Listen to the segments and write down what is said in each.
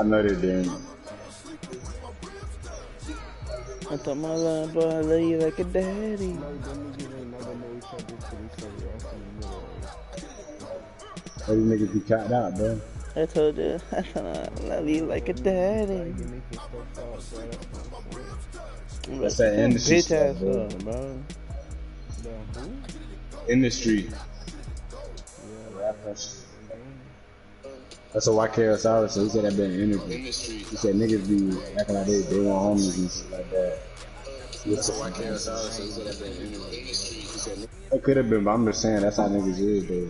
I know they didn't. I thought my love boy, I love you like a daddy. No, them niggas ain't never know each other till they started us in the middle. All these niggas be cocked out, bro. I told you, I thought I love you like a daddy. Like, they making stuff out, bro. That's that industry bitch stuff, ass bro. up, bro. The who? Industry. Yeah, Rappers. That's what YKS said. He said that been industry. He said niggas be acting like they want homies and shit like that. That's what YKS said. He said that been industry. It could have been, but I'm just saying that's how niggas is, though.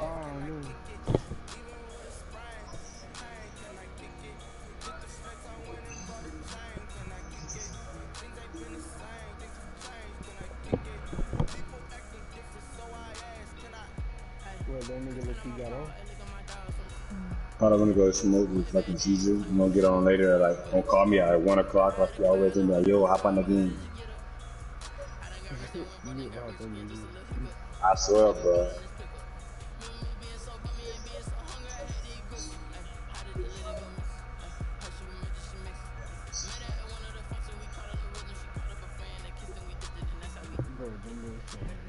oh, no. Well, that nigga look he got off. Probably gonna go smoke with fucking Caesar. I'm gonna get on later, like, don't call me at 1 o'clock like you always do. Like, yo, hop on the game. I swear, bro.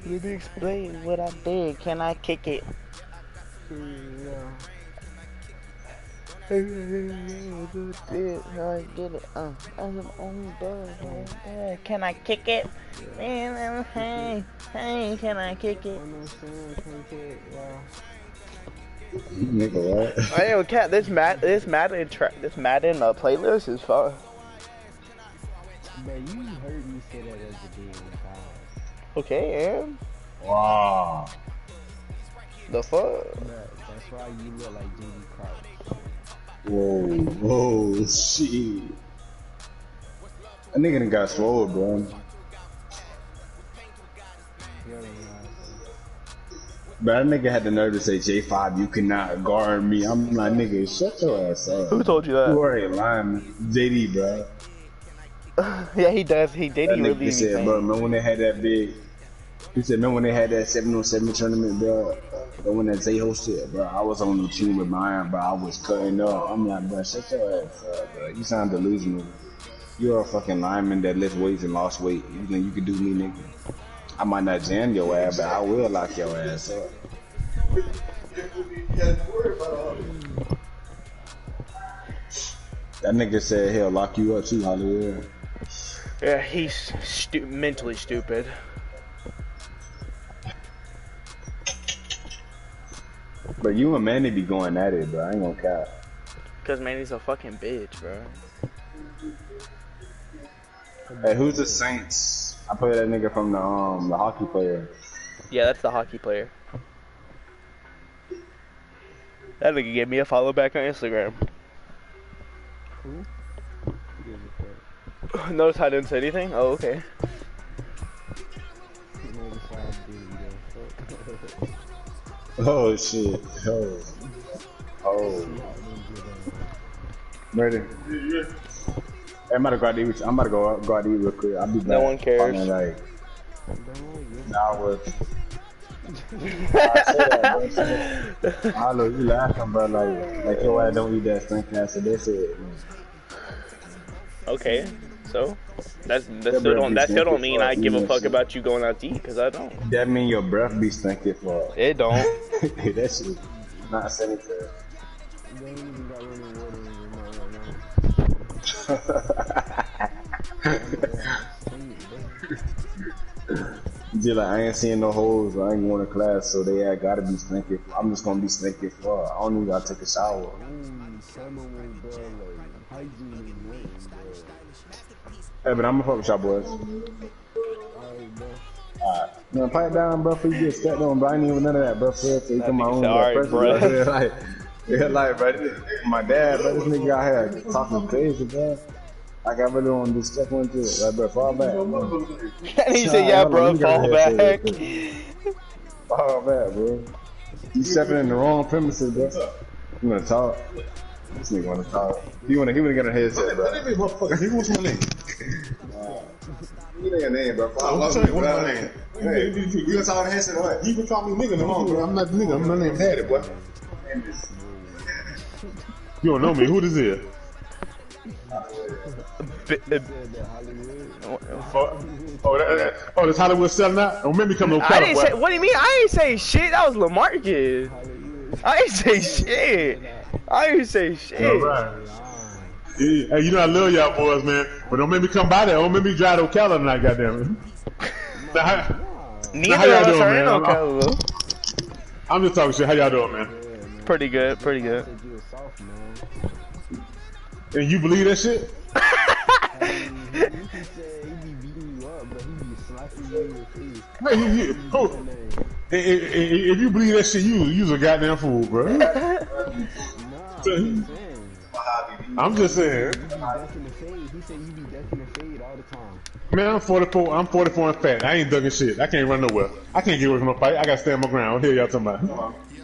Let me explain what I did. Can I kick it? Yeah. How I get it? I'm on dog. Can I kick it? Hey, can I kick it? Nigga, what? I know, cat. This Madden playlist is fun. Man, you heard me say that as a day. Okay, and Wow. the fuck? That's why you look like JD Crouch. Whoa, shit. That nigga done got swole, bro. But that nigga had the nerve to say, J5, you cannot guard me. I'm like, nigga, shut your ass up. Who told you that? You are a lineman. JD, bro. Yeah, he does. He did. That He nigga really said, bro, remember when they had that big... He said, remember when they had that 7-on-7 tournament, bro? But when that Zay hosted, bro, I was on the team with mine, bro. I was cutting up. I'm like, bro, shut your ass up, bro. You sound delusional. You're a fucking lineman that lifts weights and lost weight. You think you can do me, nigga? I might not jam your ass, but I will lock your ass up. That nigga said he'll lock you up too, Hollywood. Yeah, he's mentally stupid. But you and Manny be going at it, bro. I ain't gonna cap. Cause Manny's a fucking bitch, bro. Hey, who's the Saints? I play that nigga from the hockey player. Yeah, that's the hockey player. That nigga gave me a follow back on Instagram. Who? Notice I didn't say anything? Oh, okay. Oh shit. Oh. Ready? I'm about to go out to eat. I'm about to go out to eat real quick. I'll be back. No one cares. Like, nah, with. I say that, bro. I know you laughing, bro. Like your ass don't eat that stink ass. So that's it. Okay, so that still don't mean I give a fuck about you going out to eat, cause I don't. That mean your breath be stinking for. It don't. That shit not sanitary. They ain't even got running water in your mouth right now. Just like I ain't seeing no holes, I ain't going to class, so they gotta be stinking. I'm just gonna be stinking for. I don't even gotta take a shower. Hey, but I'm gonna fuck with y'all boys. Alright, man, pipe down, bro. For you get stepped on, bro. I ain't even none of that, bro. So you come my own, bro. Like, yeah, like, bro. My dad, bro. This nigga out here talking crazy, bro. Like, I really want to do step into it. Like, bro, fall back, bro. And he said, yeah, bro, fall back. Fall back, bro. You stepping in the wrong premises, bro. You wanna talk? This nigga wanna talk. He wanna get a headset, bro. He wants my name. You know your name, bro. What's my name? Hey, you gonna talk on the headset or what? You can call me nigga no more, bro. I'm not the nigga. My name's Hattie, boy. You don't know me. Who this is? Oh, this Hollywood selling out? Don't make me come no I didn't say. boy. What do you mean? I ain't say shit. That was LaMarcus. I ain't say shit. I ain't say shit. All right. Hey, you know I love y'all boys, man. But don't make me come by there. Don't make me drive to Ocala tonight, goddamn it. Neither of us are in Ocala. I'm just talking shit. How y'all doing, man? Pretty good. Pretty good. And you believe that shit? If you believe that shit, you's a goddamn fool, bro. I'm just saying. He said you be ducking the fade all the time. Man, I'm 44. I'm 44 and fat. I ain't ducking shit. I can't run nowhere. I can't get away from no fight. I gotta stand my ground. What the hell y'all talking about?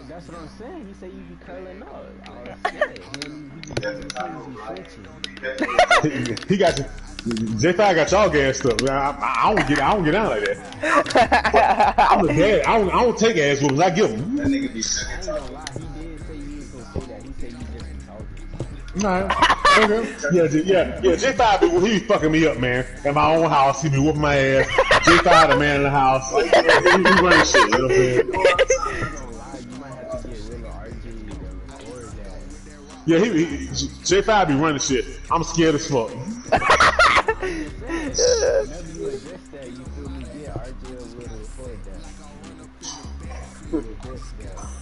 That's what I'm saying. He said you be curling up. He got you. J5 got y'all gassed up. I don't get down like that. I'm a dad. I don't take ass whoopings. I give them. That nigga be Nah, okay. Yeah. J5 he be fucking me up, man. In my own house, he be whooping my ass. J5 the man in the house. He running shit. You know what I'm saying? Yeah, J5 be running shit. I'm scared as fuck.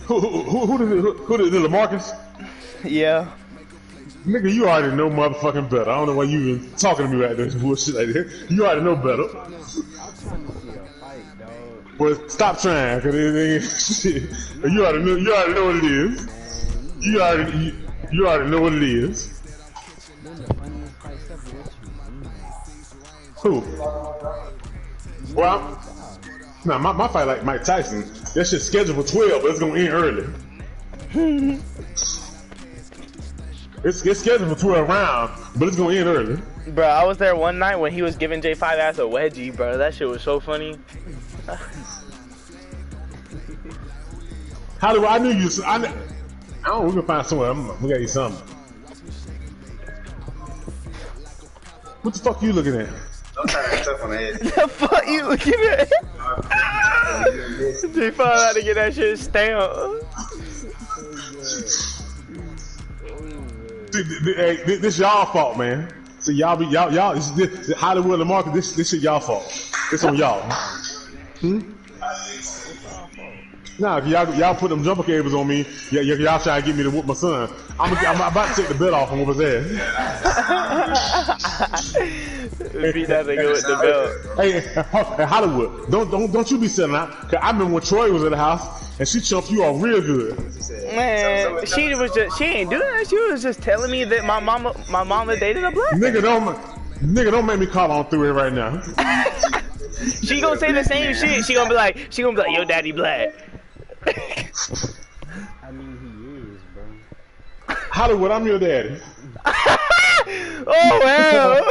Who did LaMarcus? Yeah. Nigga, you already know motherfucking better. I don't know why you even talking to me right there, bullshit like that. You already know better. Well, stop trying, cause shit. You already know what it is. You already know what it is. Who? Well, nah, my fight like Mike Tyson. That shit's scheduled for 12, but it's gonna end early. It's scheduled for 12 rounds, but it's gonna end early. Bro, I was there one night when he was giving J5 ass a wedgie, bro. That shit was so funny. Hollywood, I knew you. I don't. We can find somewhere. We gotta eat something. What the fuck you looking at? Don't try to tough on the head. The fuck you looking at? J5 had to get that shit stamped. This y'all fault, man. So y'all, this Hollywood and Market. This shit y'all fault. It's on y'all. Nah, if y'all put them jumper cables on me, y'all trying to get me to whoop my son. I'm about to take the belt off and whoop his ass. Beat that nigga with the belt. Hey, Hollywood, don't you be selling out? Cause I remember when Troy was at the house and she chumped you off real good. Man, she ain't doing that. She was just telling me that my mama dated a black nigga. Don't make me call on through it right now. She gonna say the same shit. She gonna be like, yo, daddy black. I mean, he is, bro. Hollywood, I'm your daddy. Oh well.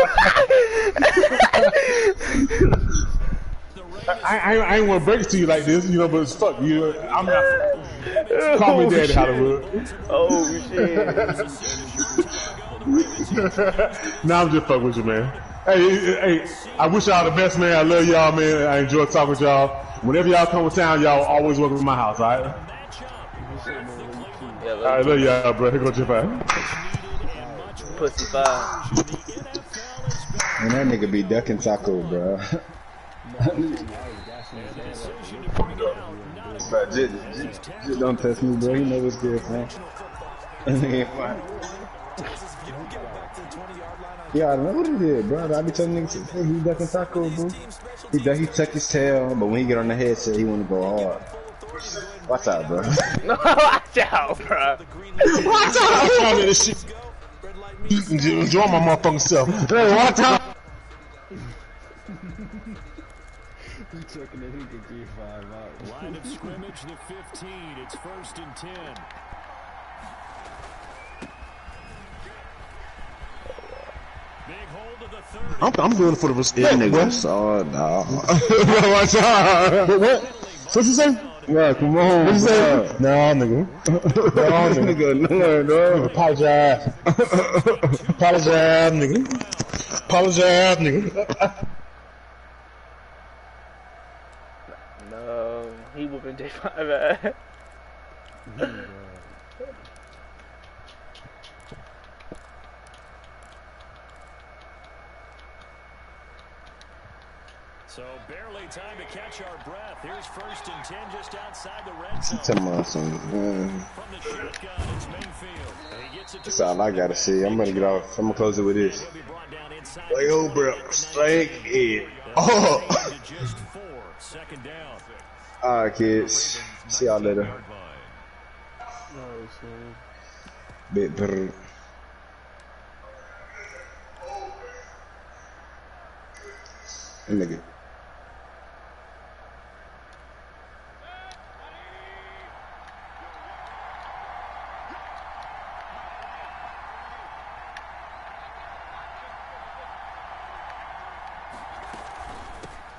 I ain't want to break it to you like this, you know, but it's fuck you. I'm not. Call me daddy, shit. Hollywood. Oh shit. Nah, I'm just fucking with you, man. Hey, I wish y'all the best, man. I love y'all, man. I enjoy talking with y'all. Whenever y'all come to town, y'all always welcome to my house, alright? Alright, love y'all, bro. Here go J5. Pussy 5. And that nigga be ducking taco, bro. Bro, just don't test me, bro. He know what's good, man. That nigga ain't fine. Yeah, I know what he did, bro. I be telling niggas, hey, he ducking taco, bro. He tuck his tail, but when he get on the headset, he wanna go hard. Watch out, bro. Watch out, bro. Watch out! I'm trying to this shit. Enjoy my motherfucking self. Hey, watch out! He checking that he could get 5 out. Line of scrimmage, the 15. It's 1st and 10. Big hold of the 30. I'm doing it for the respect, That nigga bro. saw it, dog. Watch out! What? What you say? Yeah, come on, What you say? bro. No, nigga. No, This nigga. nigga, no. Apologize. Apologize, nigga. Apologize, nigga. No, he whooping J5 ass. So barely time to catch our breath. Here's 1st and 10 just outside the red zone. Tell me something. From the shotgun, it's Mayfield. And he gets it to That's all I gotta see. I'm gonna get off. I'm gonna close it with this. He'll be brought down inside. Like, oh, bro, straight it. Oh. Just 4. 2nd down. All right, kids. See y'all later. Big brr. Nigga.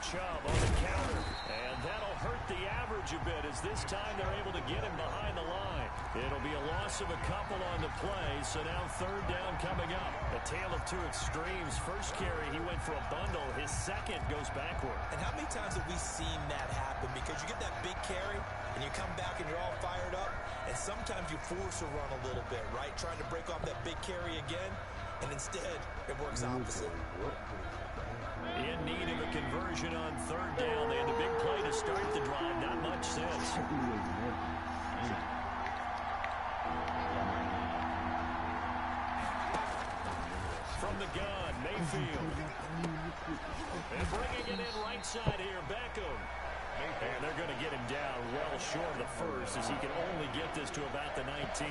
Chubb on the counter, and that'll hurt the average a bit as this time they're able to get him behind the line. It'll be a loss of a couple on the play, so now 3rd down coming up. A tale of 2 extremes. First carry, he went for a bundle. His second goes backward. And how many times have we seen that happen? Because you get that big carry, and you come back and you're all fired up, and sometimes you force a run a little bit, right? Trying to break off that big carry again, and instead it works opposite. In need of a conversion on 3rd down. They had a big play to start the drive. Not much since. From the gun, Mayfield. And bringing it in right side here, Beckham. And they're going to get him down well short of the first as he can only get this to about the 19.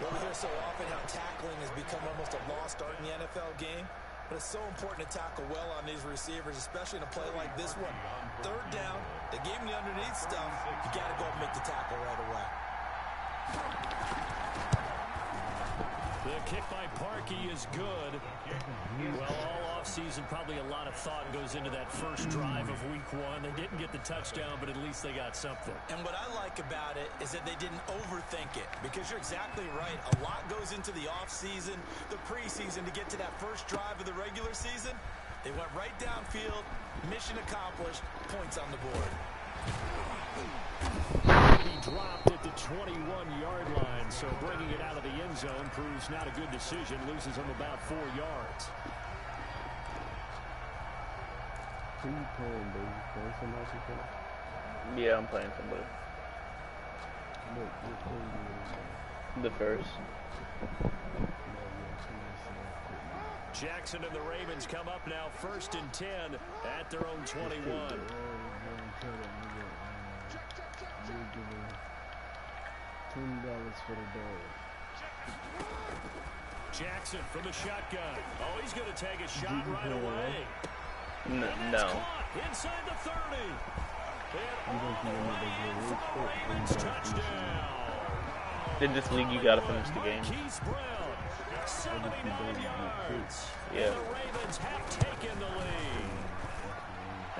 Well, we hear so often how tackling has become almost a lost art in the NFL game. But it's so important to tackle well on these receivers, especially in a play like this one. 3rd down, they gave him the underneath stuff. You got to go and make the tackle right away. The kick by Parkey is good. Well, all offseason, probably a lot of thought goes into that first drive of week 1. They didn't get the touchdown, but at least they got something. And what I like about it is that they didn't overthink it, because you're exactly right. A lot goes into the offseason, the preseason, to get to that first drive of the regular season. They went right downfield, mission accomplished, points on the board. He dropped at the 21-yard line, so bringing it out of the end zone proves not a good decision. Loses him about 4 yards. Who you playing, baby? Playing somebody you playing? Yeah, I'm playing somebody. What team The first. Jackson and the Ravens come up now 1st and 10 at their own 21. $10 for the dog. Jackson from the shotgun. Oh, he's going to take a shot right away. No. Inside the 30. And all the way in for the Ravens touchdown. In this league, you gotta finish the game. Keith Brown, 79 yards. Yeah. And the Ravens have taken the lead.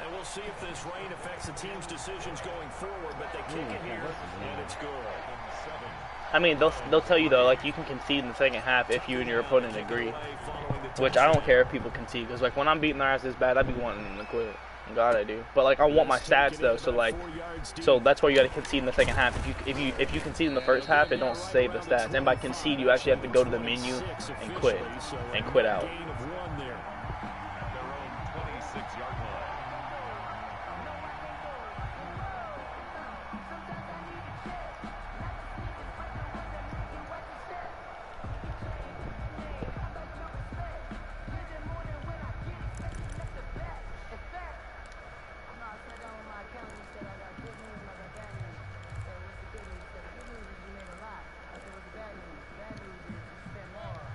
And we'll see if this rain affects the team's decisions going forward, but they kick it here, and it's good. I mean, they'll tell you, though, like, you can concede in the second half if you and your opponent agree. Which I don't care if people concede, because, like, when I'm beating their ass this bad, I be wanting them to quit. God, I do. But, like, I want my stats, though, so, like, so that's why you gotta concede in the second half. If you concede in the first half, it don't save the stats. And by concede, you actually have to go to the menu and quit out.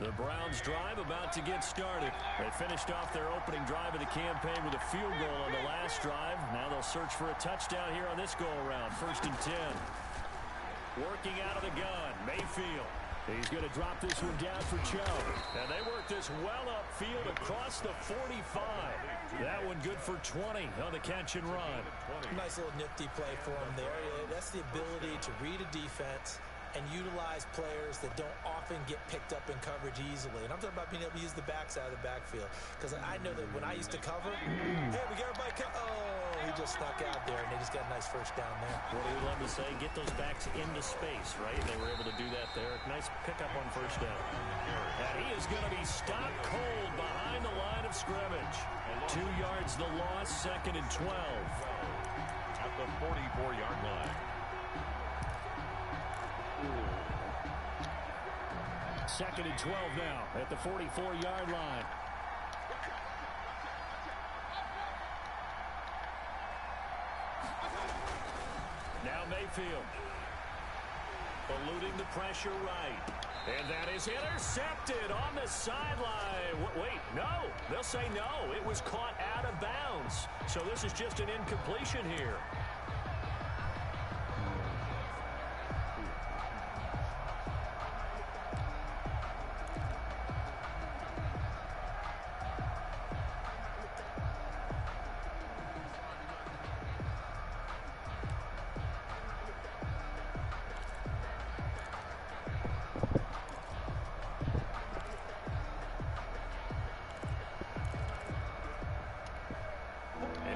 The Browns drive about to get started. They finished off their opening drive of the campaign with a field goal on the last drive. Now they'll search for a touchdown here on this go-around. 1st and 10. Working out of the gun, Mayfield. He's going to drop this one down for Chubb. And they work this well upfield across the 45. That one good for 20 on the catch and run. Nice little nifty play for him there. That's the ability to read a defense and utilize players that don't often get picked up in coverage easily. And I'm talking about being able to use the backside of the backfield. Because I know that when I used to cover, hey, we got everybody he just snuck out there, and they just got a nice first down there. What do we love to say? Get those backs into space, right? They were able to do that there. Nice pickup on first down. And he is going to be stopped cold behind the line of scrimmage. 2 yards the loss, 2nd and 12. At the 44-yard line. Second and 12 now at the 44-yard line. Now Mayfield. Eluding the pressure right. And that is intercepted on the sideline. Wait, no. They'll say no. It was caught out of bounds. So this is just an incompletion here.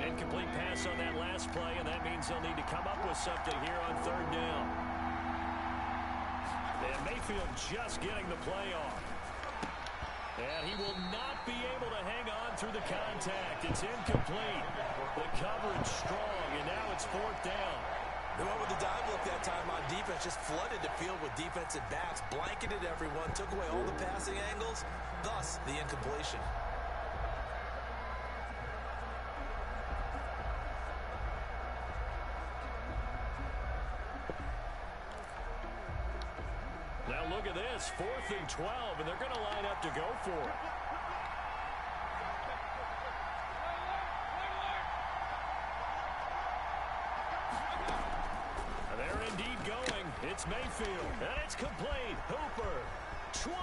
Incomplete pass on that last play, and that means they'll need to come up with something here on 3rd down. And Mayfield just getting the play off. And he will not be able to hang on through the contact. It's incomplete. The coverage strong, and now it's 4th down. They went with the dive look that time on defense, just flooded the field with defensive backs, blanketed everyone, took away all the passing angles, thus the incompletion. Look at this, 4th and 12, and they're going to line up to go for it. They're indeed going. It's Mayfield, and it's complete. Hooper, 20,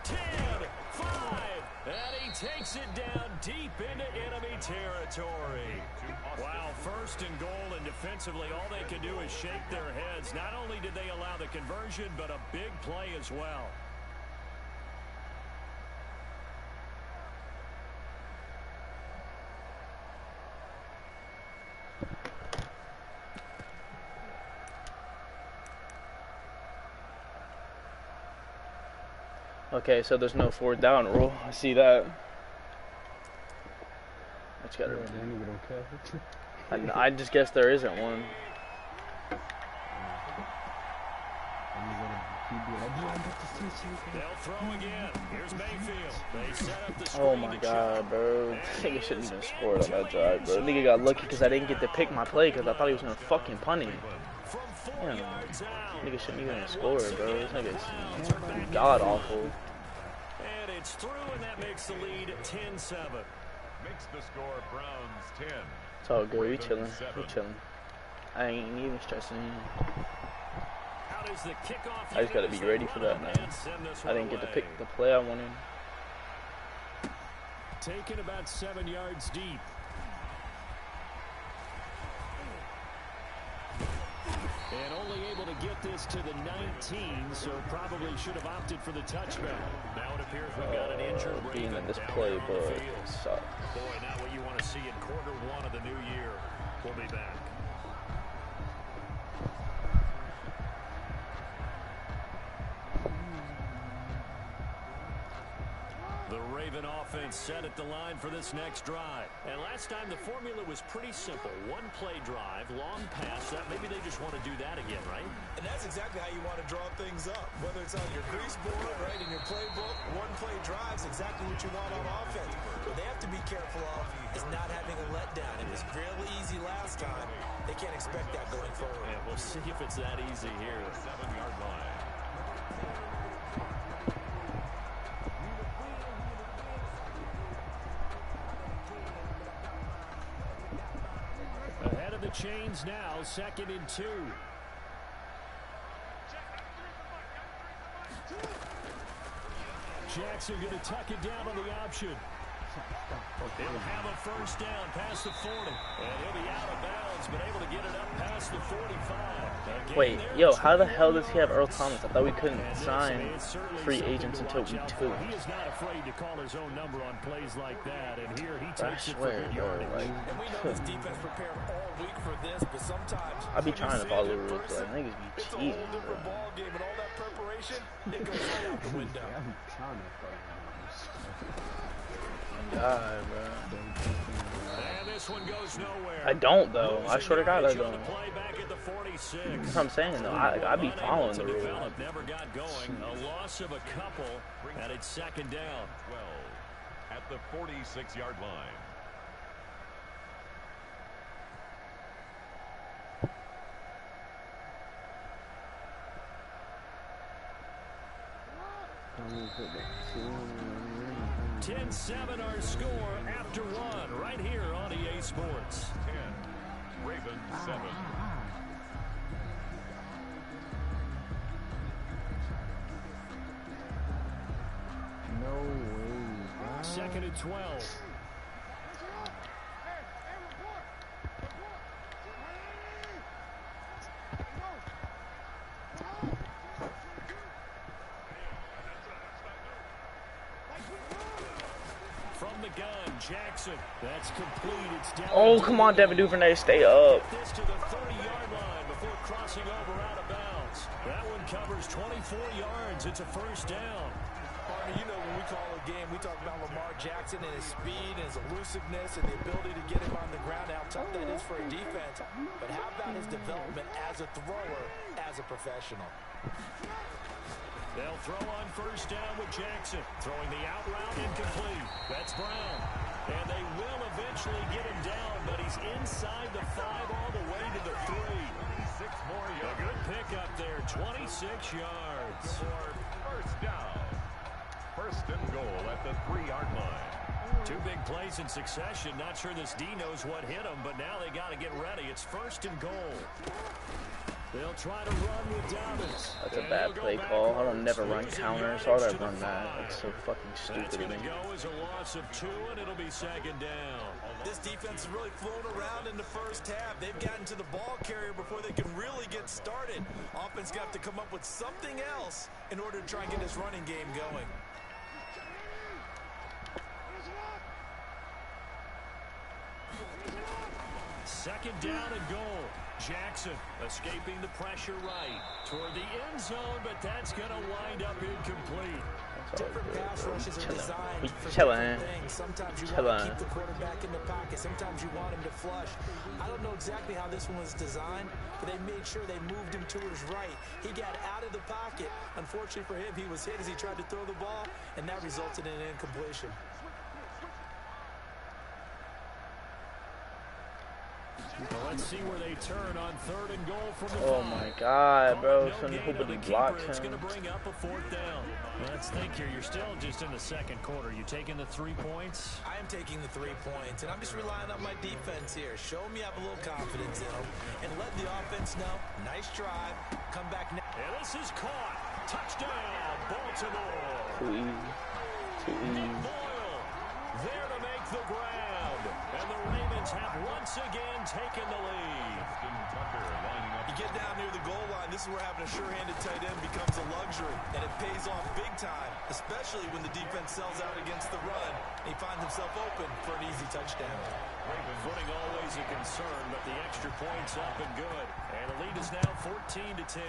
10, 5, and he takes it down deep into enemy territory. Wow, 1st and goal, and defensively all they can do is shake their heads. Not only did they allow the conversion, but a big play as well. Okay, so there's no 4th down rule. I see that. That's gotta I just guess there isn't one. They'll throw again. Here's Mayfield. They set up the screen. Oh my god, bro. Nigga shouldn't even scored on that drive, bro. Nigga got lucky because I didn't get to pick my play because I thought he was gonna fucking punt it. Yeah. Nigga shouldn't even have scored, bro. This nigga's god awful. And it's through, and that makes the lead 10-7. Makes the score Browns 10. It's all good. We chilling. We chilling. I ain't even stressing. I just gotta be ready for that, man. I didn't get to pick the play I wanted. Taken about 7 yards deep. And only able to get this to the 19, so probably should have opted for the touchback. Now it appears we've got an injured being at this down play, there on but the field. it sucks. Boy, not what you want to see in Q1 of the new year. We'll be back. The Raven offense set at the line for this next drive. And last time the formula was pretty simple. One play drive, long pass. That maybe they just want to do that again, right? And that's exactly how you want to draw things up. Whether it's on your grease board, right, in your playbook, one play drive's exactly what you want on offense. What they have to be careful of is not having a letdown. It was really easy last time. They can't expect that going forward. And we'll see if it's that easy here. 7-yard line. Ahead of the chains now, 2nd and 2. Jackson going to tuck it down on the option. He'll have a first down past the 40. And he'll be out of bounds, but able to get it up past the 45. Wait, yo, how the hell does he have Earl Thomas? I thought we couldn't sign free agents until week 2. He is not afraid to call his own number on plays like that, and here he takes it for swear, good bro, yardage. like, And we know this defense prepared all week for this, but sometimes I be when trying you to see follow it the in rules, but person, like, niggas be it's a cheating, whole different bro. ball game, and all that preparation, it goes right out the window. I'm trying to God, bro. And this one goes nowhere. I don't, though. I swear to God, I don't. Play back at the 46. That's what I'm saying, though. I be following the rules. Never got going. A loss of a couple, and it's second down. 12 at the 46-yard line. to 10-7 our score after one right here on EA Sports. 10, Ravens 7. No way. Second and 12. From the gun, Jackson. That's complete. It's down. Oh, come on, Devin Duvernay, stay up. This to the 30-yard line before crossing over out of bounds. That one covers 24 yards. It's a first down. Partner, you know when we call a game, we talk about Lamar Jackson and his speed and his elusiveness and the ability to get him on the ground, how tough that is for a defense. But how about his development as a thrower, as a professional? They'll throw on first down with Jackson. Throwing the out route incomplete. That's Brown. And they will eventually get him down, but he's inside the 5 all the way to the 3. 6 more A yards. good pickup there, 26 yards. First down. First and goal at the 3-yard line. 2 big plays in succession. Not sure this D knows what hit him, but now they got to get ready. It's first and goal. They'll try to run with Dobbins. That's a bad play call. I don't never run counters. Why would I run that? That's so fucking That's stupid going of to me. go as a loss of 2, and it'll be second down. This defense has really flown around in the first half. They've gotten to the ball carrier before they can really get started. Offense got to come up with something else in order to try and get this running game going. Second down and goal. Jackson escaping the pressure right toward the end zone, but that's going to wind up incomplete. Different pass rushes are designed for Chillin'. different things. Sometimes you want to Chillin'. keep the quarterback in the pocket. Sometimes you want him to flush. I don't know exactly how this one was designed, but they made sure they moved him to his right. He got out of the pocket. Unfortunately for him, he was hit as he tried to throw the ball, and that resulted in an incompletion. Well, let's see where they turn on third and goal from the Oh 5. my God, bro. No Some gain hope on he the blocks keeper. It's going him. to bring up a 4th down. Let's think here. You're still just in the second quarter. You taking the 3 points? I am taking the 3 points, and I'm just relying on my defense here. Show me I have a little confidence in them, and let the offense know. Nice drive. Come back now. And this is caught. Touchdown, Baltimore. Too easy. Too easy. Boyle there to make the grab. And the Ravens have once again taken the lead. Justin Tucker lining up. You get down near the goal line, this is where having a sure-handed tight end becomes a luxury, and it pays off big time, especially when the defense sells out against the run, and he finds himself open for an easy touchdown. Footing always a concern, but the extra point's up and good. And the lead is now 14-10.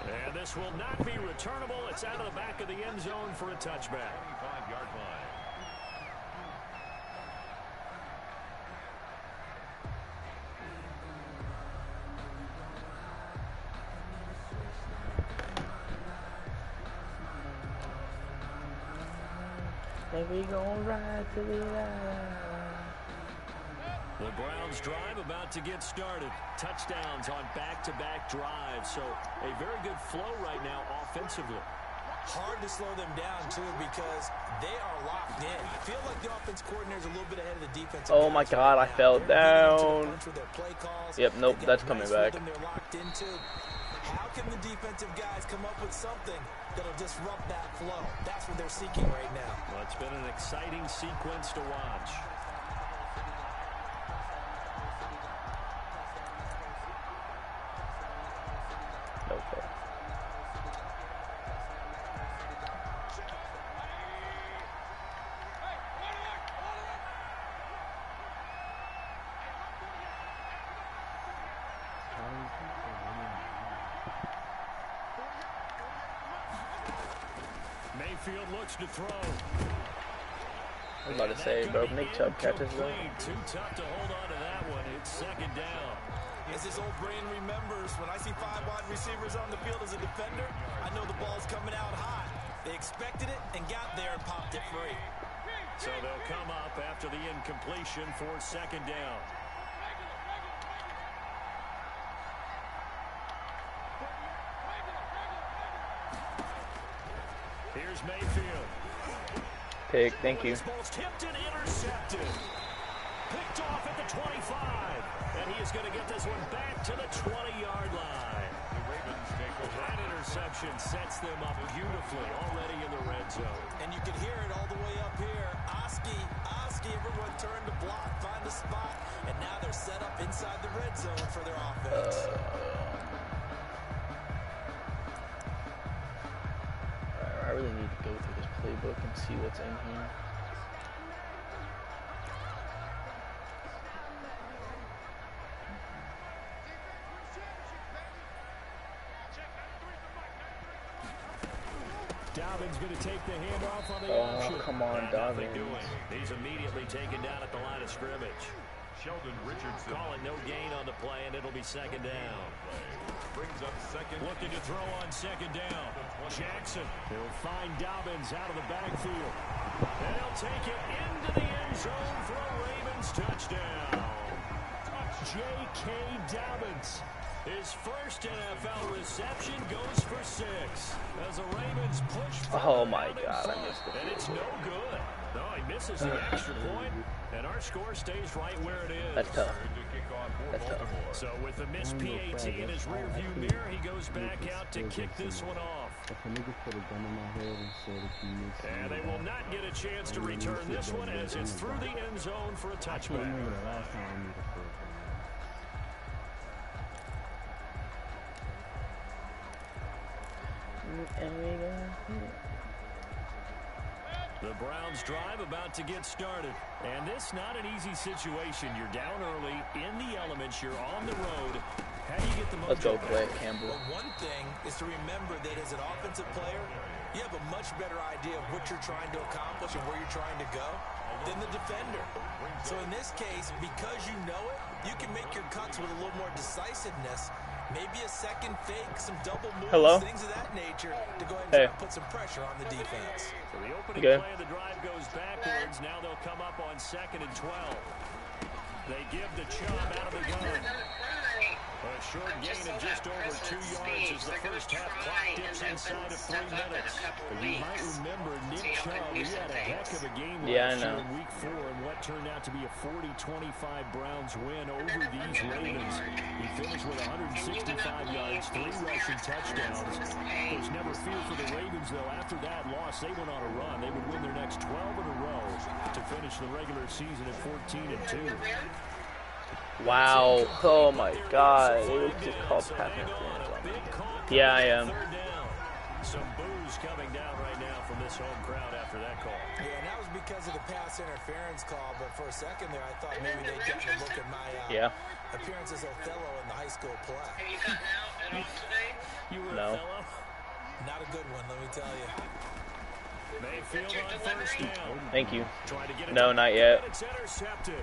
And this will not be returnable. It's out of the back of the end zone for a touchback. 25-yard line. And we gon' ride till we die. The Browns drive about to get started. Touchdowns on back-to-back drives. So a very good flow right now offensively. Hard to slow them down, too, because they are locked in. I feel like the offense coordinator's a little bit ahead of the defense. Oh my God, I fell down. Yep, Nope, that's coming back. They're locked into. How can the defensive guys come up with something that'll disrupt that flow? That's what they're seeking right now. Well, it's been an exciting sequence to watch. Okay. Mayfield looks to throw. I was about to say, bro, Nick Chubb catches though. Too tough to hold on to that one. It's second down. As his old brain remembers, when I see 5 wide receivers on the field as a defender, I know the ball's coming out hot. They expected it and got there and popped it free. So they'll come up after the incompletion for second down. Here's Mayfield. Pick, thank you. This ball's tipped and intercepted. Picked off at the 25. And he is going to get this one back to the 20-yard line. The Ravens take over. That interception sets them up beautifully already in the red zone. And you can hear it all the way up here. Oski, everyone turned to block, find a spot, and now they're set up inside the red zone for their offense. I really need to go through this playbook and see what's in here. Dobbins going to take the handoff on the option. Come on, Dobbins. He's immediately taken down at the line of scrimmage. Sheldon Richardson. Calling no gain on the play, and it'll be second down. Brings up second. Looking to throw on second down. Jackson. He'll find Dobbins out of the backfield. And he'll take it into the end zone for a Ravens touchdown. J.K. Dobbins. His first NFL reception goes for 6. As the Ravens push forward. Oh my God, I missed it. And it's no good. No, he misses the extra point, and our score stays right where it is. That's tough. That's tough. So with the missed PAT in his rearview mirror, he goes back out to kick this one off. And they will not get a chance to return this one as it's through the end zone for a touchback. The Browns drive about to get started. And this not an easy situation. You're down early, in the elements, you're on the road. How do you get the most? Let's go, Clay Campbell. Well, one thing is to remember that as an offensive player, you have a much better idea of what you're trying to accomplish and where you're trying to go than the defender. So in this case, because you know it, you can make your cuts with a little more decisiveness. Maybe a second fake, some double moves, things of that nature to go ahead and try to put some pressure on the defense. So the opening play of the drive goes backwards. Now they'll come up on 2nd and 12. They give the Chubb out of the gun. A short gain of just over 2 yards as the first half clock dips inside of 3 minutes. You might remember Nick Chubb, he had a heck of a game last year in Week 4 in what turned out to be a 40-25 Browns win over these Ravens. He finished with 165 yards, 3 rushing touchdowns. There's never fear for the Ravens, though. After that loss, they went on a run. They would win their next 12 in a row to finish the regular season at 14-2. Wow. Oh my God. It just called pass interference on me. Yeah, I am. Some boos coming down right now from this home crowd after that call. Yeah, and that was because of the pass interference call, but for a second there I thought maybe they'd get a look at my appearance as Othello in the high school play. Have you gotten out at all today? You were Othello? Not a good one, let me tell you. Mayfield on first down. Thank you. No, not yet. It's intercepted.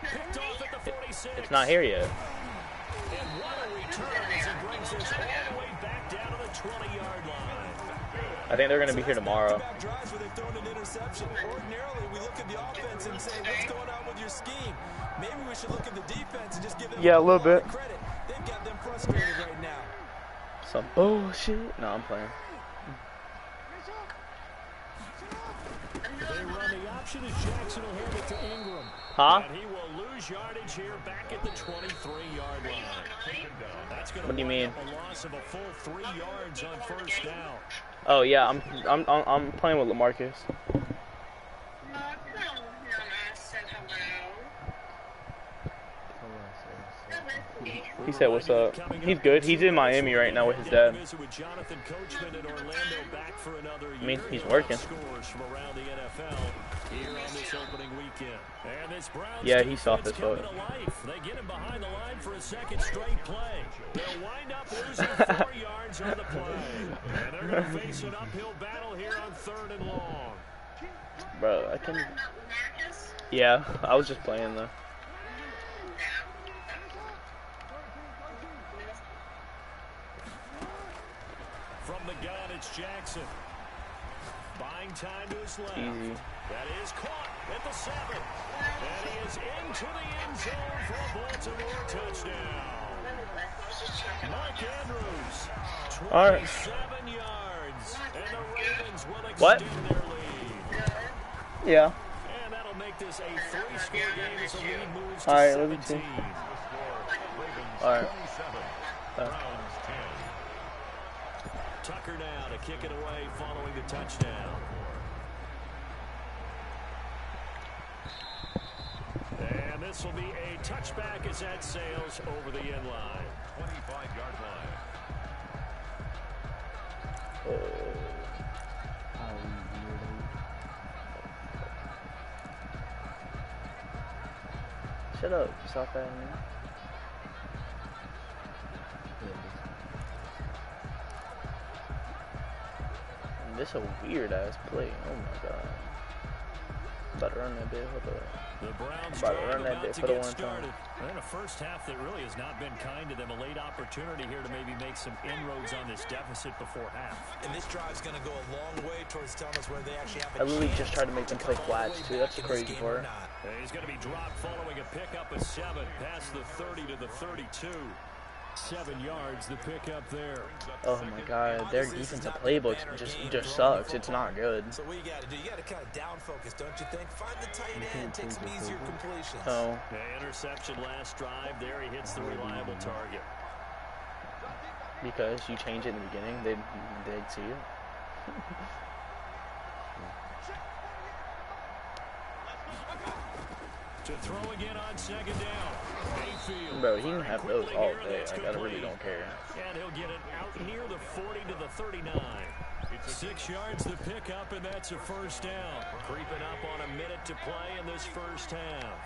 Picked off at the 46. It's not here yet. And what a return as he brings this all the way back down to the 20-yard line. I think they're going to be here tomorrow. Drives where they've thrown an interception. Ordinarily, we look at the offense and say, what's going on with your scheme? Maybe we should look at the defense and just give them a little bit credit. They've got them frustrated right now. Some bullshit. No, I'm playing. They run the interception as Jackson will hand it to Ingram. Huh? And he will lose yardage here back at the 23-yard line. That's going What do you mean? A loss of a full 3 yards on first down. Oh yeah, I'm playing with LaMarcus. He said, "What's up?" He's good. He's in Miami right now with his dad. I mean, he's working. Yeah, he's soft as fuck. They get him behind the line for a second straight play. They'll wind up losing 4 yards on the play. And they're going to face an uphill battle here on 3rd and long. Bro, I can. Yeah, I was just playing though. From the gun, it's Jackson. Buying time to his left. Easy. That is caught at the 7. And he is into the end zone for a Baltimore touchdown. Mark Andrews, 27 yards. And the Ravens will extend their lead. Yeah. And that'll make this a 3-score game as the lead moves to 17. Alright. Tucker now to kick it away following the touchdown. And this will be a touchback as that sails over the end line. 25-yard line. Shut up, stop that. This is a weird ass play. Oh my god. About to run that bit. Hold up. The Browns about to run that bit for the one started. time. And a first half that really has not been kind to them. A late opportunity here to maybe make some inroads on this deficit before half. And this drive's going to go a long way towards telling us where they actually have a I literally just tried to make them play flats too. That's the crazy part. He's going to be dropped following a pickup of 7 past the 30 to the 32. 7 yards, the pickup there. Oh my god, their defensive playbook just sucks. It's not good. So what you got to do? You got to kind of down focus, don't you think? Find the tight end, take some easier completions. Oh. Interception last drive. There he hits the reliable target. Because you change it in the beginning, they'd see it. To throw again on 2nd down. Mayfield. Bro, he can have those all day. Like, I really don't care. And he'll get it out near the 40 to the 39. 6 yards to pick up, and that's a first down. Creeping up on a minute to play in this first half.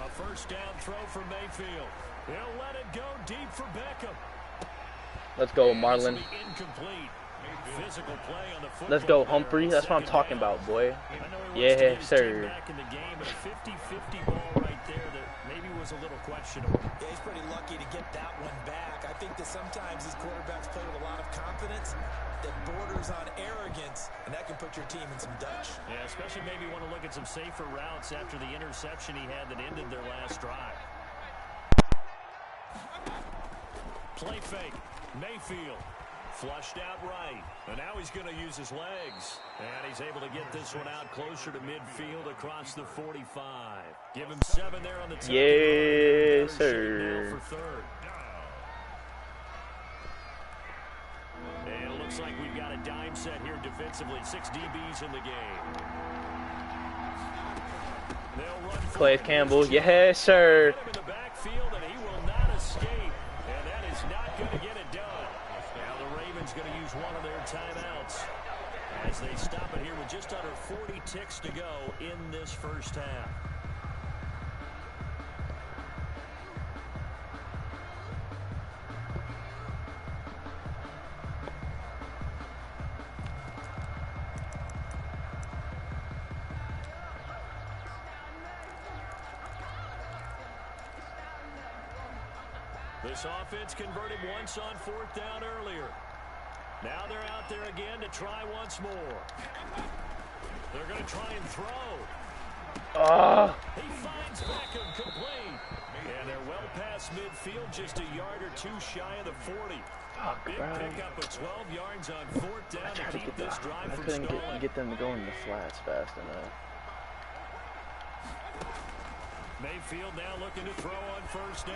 A first down throw for Mayfield. He'll let it go deep for Beckham. Let's go, Marlon. Let's go, Humphrey. That's what I'm talking about, boy. Yeah, sir. Back in the game, but a 50-50 ball right there that maybe was a little questionable. Yeah, he's pretty lucky to get that one back. I think that sometimes these quarterbacks play with a lot of confidence that borders on arrogance, and that can put your team in some Dutch. Yeah, especially maybe want to look at some safer routes after the interception he had that ended their last drive. Play fake. Mayfield flushed out right, and now he's going to use his legs, and he's able to get this one out closer to midfield across the 45. Give him 7 there on the top. Yes, sir. For 3rd. And it looks like we've got a dime set here defensively. 6 DBs in the game. They'll run Clay Campbell, yes, sir. in the backfield, and he will not escape, and that is not going to get it done. Now the Ravens going to use one of their timeouts as they stop it here with just under 40 ticks to go in this first half. This offense converted once on 4th down earlier. Now they're out there again to try once more. They're going to try and throw. He finds Beckham complete. And they're well past past midfield, just a yard or two shy of the 40. Fuck, Big bro. pickup of 12 yards on fourth down to keep this drive I from couldn't stalling. get them to go in the flats fast enough. Mayfield now looking to throw on first down.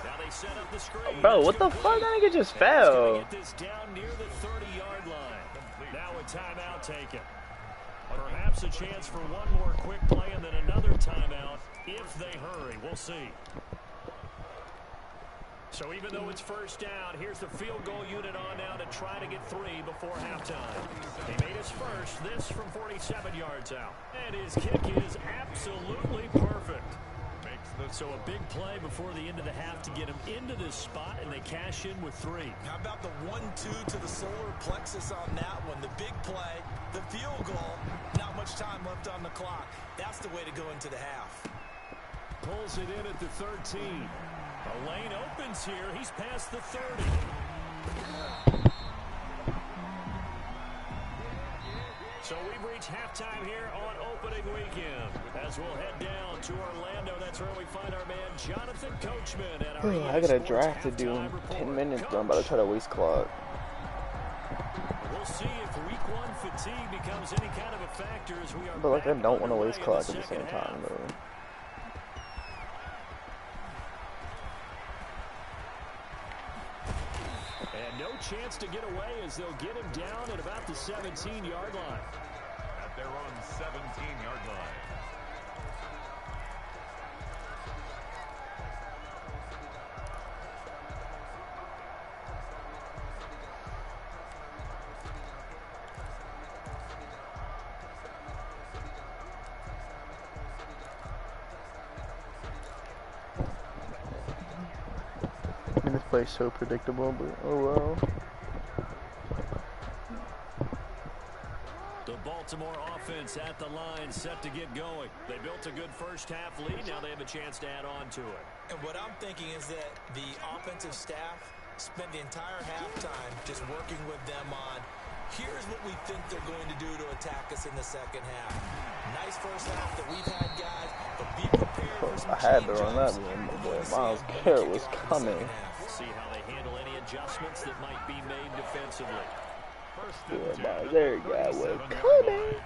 Now they set up the screen. Bro, what the fuck? That nigga just fell. Get this down near the 30-yard line. Now a timeout taken. Perhaps a chance for one more quick play and then another timeout if they hurry. We'll see. So even though it's first down, here's the field goal unit on now to try to get 3 before halftime. He made his first, this from 47 yards out. And his kick is absolutely perfect. So a big play before the end of the half to get him into this spot, and they cash in with 3. How about the 1-2 to the solar plexus on that one? The big play, the field goal, not much time left on the clock. That's the way to go into the half. Pulls it in at the 13. A lane opens here. He's past the 30. So we've reached halftime here on opening weekend. As we'll head down to Orlando, that's where we find our man Jonathan Coachman at our I got a draft to do in 10 minutes, but I'm about to try to waste clock. We'll see if week 1 fatigue becomes any kind of a factor as we are. But like, I don't want to waste clock at the same time, though. And no chance to get away as they'll get him down at about the 17-yard line. At their own 17-yard line. I mean, this play's so predictable, but oh well. The Baltimore offense at the line, set to get going. They built a good first half lead. Now they have a chance to add on to it. And what I'm thinking is that the offensive staff spent the entire halftime just working with them on, here's what we think they're going to do to attack us in the second half. Nice first half that we've had, guys, but be prepared for some I had to change run that ups. one, but Miles Garrett was coming. See how they handle any adjustments that might be made defensively. Yeah, there you go, was coming.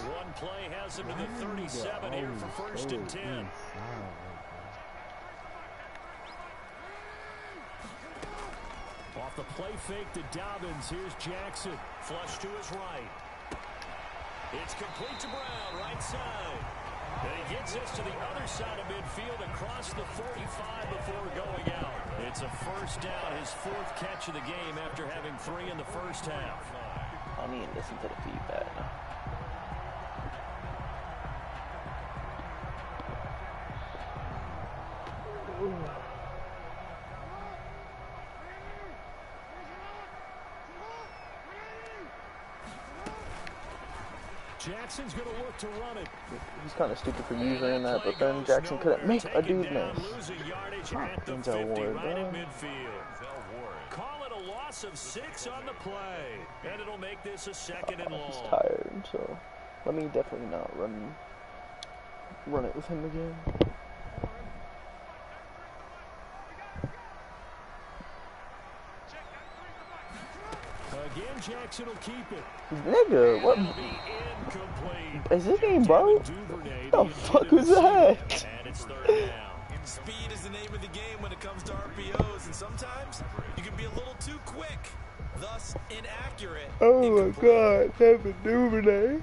One play has him to the 37 here for first and 10. Off the play fake to Dobbins. Here's Jackson. Flush to his right. It's complete to Brown, right side. And he gets us to the other side of midfield across the 45 before going out. It's a first down, his 4th catch of the game after having 3 in the first half. I need to listen to the feedback. Jackson's going to look to run it. He's kind of stupid for using that, but then Jackson couldn't make a dude miss. Denzel Ward, bro. Call it a loss of 6 on the play, and it'll make this a second and long. He's tired, so let me definitely not run it with him again. Again, Jackson will keep it. Nigga, what? Is this game, bro? What the fuck was that? And it's 3rd down. Speed is the name of the game when it comes to RPOs, and sometimes you can be a little too quick, thus inaccurate. Oh my god, Devin Duvernay.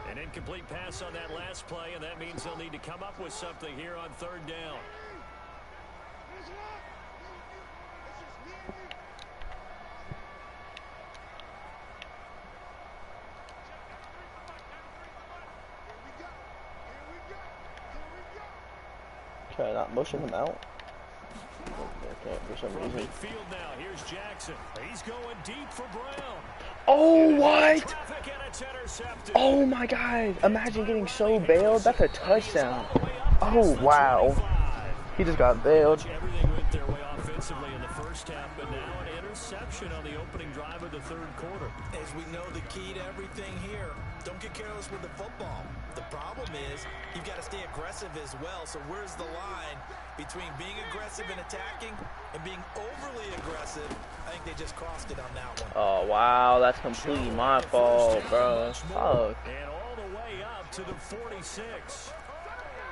An incomplete pass on that last play, and that means they'll need to come up with something here on 3rd down. Try to not motion him out. I can't for some reason. Midfield now. Here's Jackson. He's going deep for Brown. Oh, what? Oh my god. Imagine getting so bailed. That's a touchdown. Oh, wow. He just got bailed. Everything went their way offensively in the first half, but now an interception on the opening opening drive of the third quarter. As we know, the key to everything here, don't get careless with the football. The problem is you've got to stay aggressive as well. So where's the line between being aggressive and attacking and being overly aggressive? I think they just crossed it on that one. Oh, wow. That's completely my fault, bro. Fuck. And all the way up to the 46.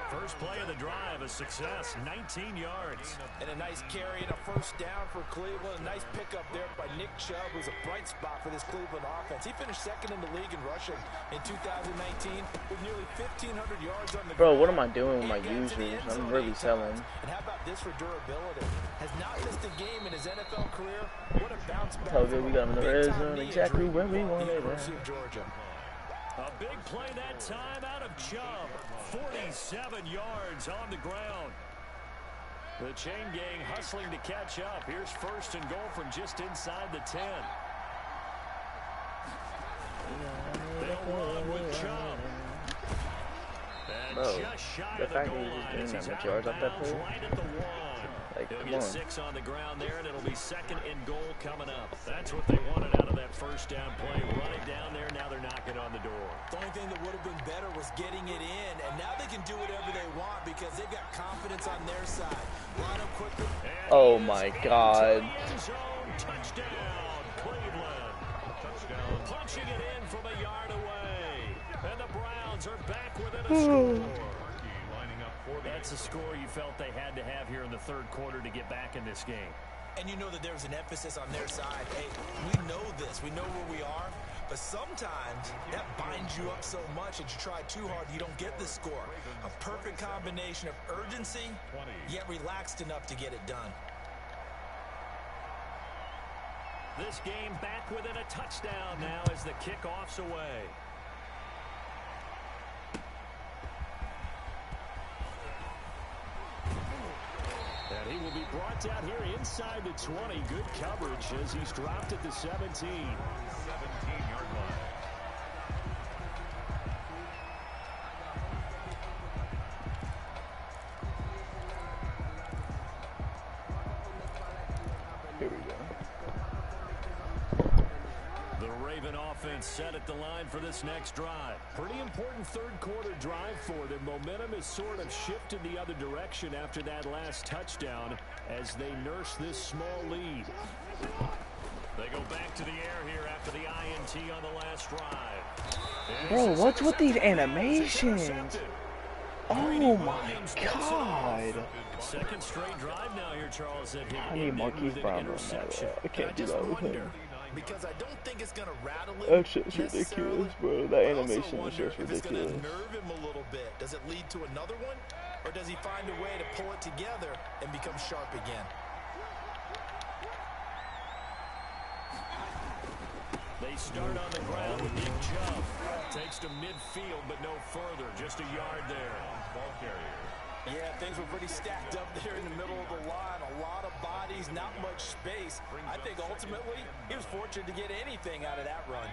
First play of the drive, a success, 19 yards. And a nice carry and a first down for Cleveland. A nice pickup there by Nick Chubb, who's a bright spot for this Cleveland offense. He finished second in the league in rushing in 2019 with nearly 1,500 yards on the Bro, ground. what am I doing with my users? I'm really selling. And how about this for durability? Has not missed a game in his NFL career. What a bounce back. So good, we got him in the red zone, exactly where we wanted it. University of Georgia. A big play that time out of Chubb. 47 yards on the ground. The chain gang hustling to catch up. Here's first and goal from just inside the 10. They'll run with Chubb. Bro, the fact that he's just getting that much yards off that play, right at the 1. like, He'll come get on. 6 on the ground there, and it'll be second and goal coming up. That's what they wanted out of that first down play. Run it down there, now they're knocking on the door. The only thing that would have been better was getting it in, and now they can do whatever they want because they've got confidence on their side. Line up quickly. Oh my God. End zone, touchdown, Cleveland. Touchdown. Punching it in from a yard away. And the Browns are back within a score. That's a score you felt they had to have here in the third quarter to get back in this game. And you know that there's an emphasis on their side. Hey, we know this. We know where we are. But sometimes that binds you up so much that you try too hard, you don't get the score. A perfect combination of urgency, yet relaxed enough to get it done. This game back within a touchdown now as the kickoff's away. And he will be brought down here inside the 20. Good coverage as he's dropped at the 17. 17-yard line. Here we go. The Raven offense set at the line for this next drive. Pretty important third quarter drive for them. Momentum has sort of shifted the other direction after that last touchdown as they nurse this small lead. They go back to the air here after the INT on the last drive. Bro, what's with these animations? Oh my God. Second straight drive now here, Charles. I need Marquise Brown on that. I can't do that with him. Because I don't think it's going to rattle him. That shit's ridiculous, bro. That animation is just If it's going ridiculous. to nerve him a little bit. Does it lead to another one? Or does he find a way to pull it together and become sharp again? They start on the ground with Nick Chubb. Takes to midfield, but no further. Just a yard there. Ball carrier. Yeah, things were pretty stacked up there in the middle of the line. A lot of bodies, not much space. I think ultimately he was fortunate to get anything out of that run.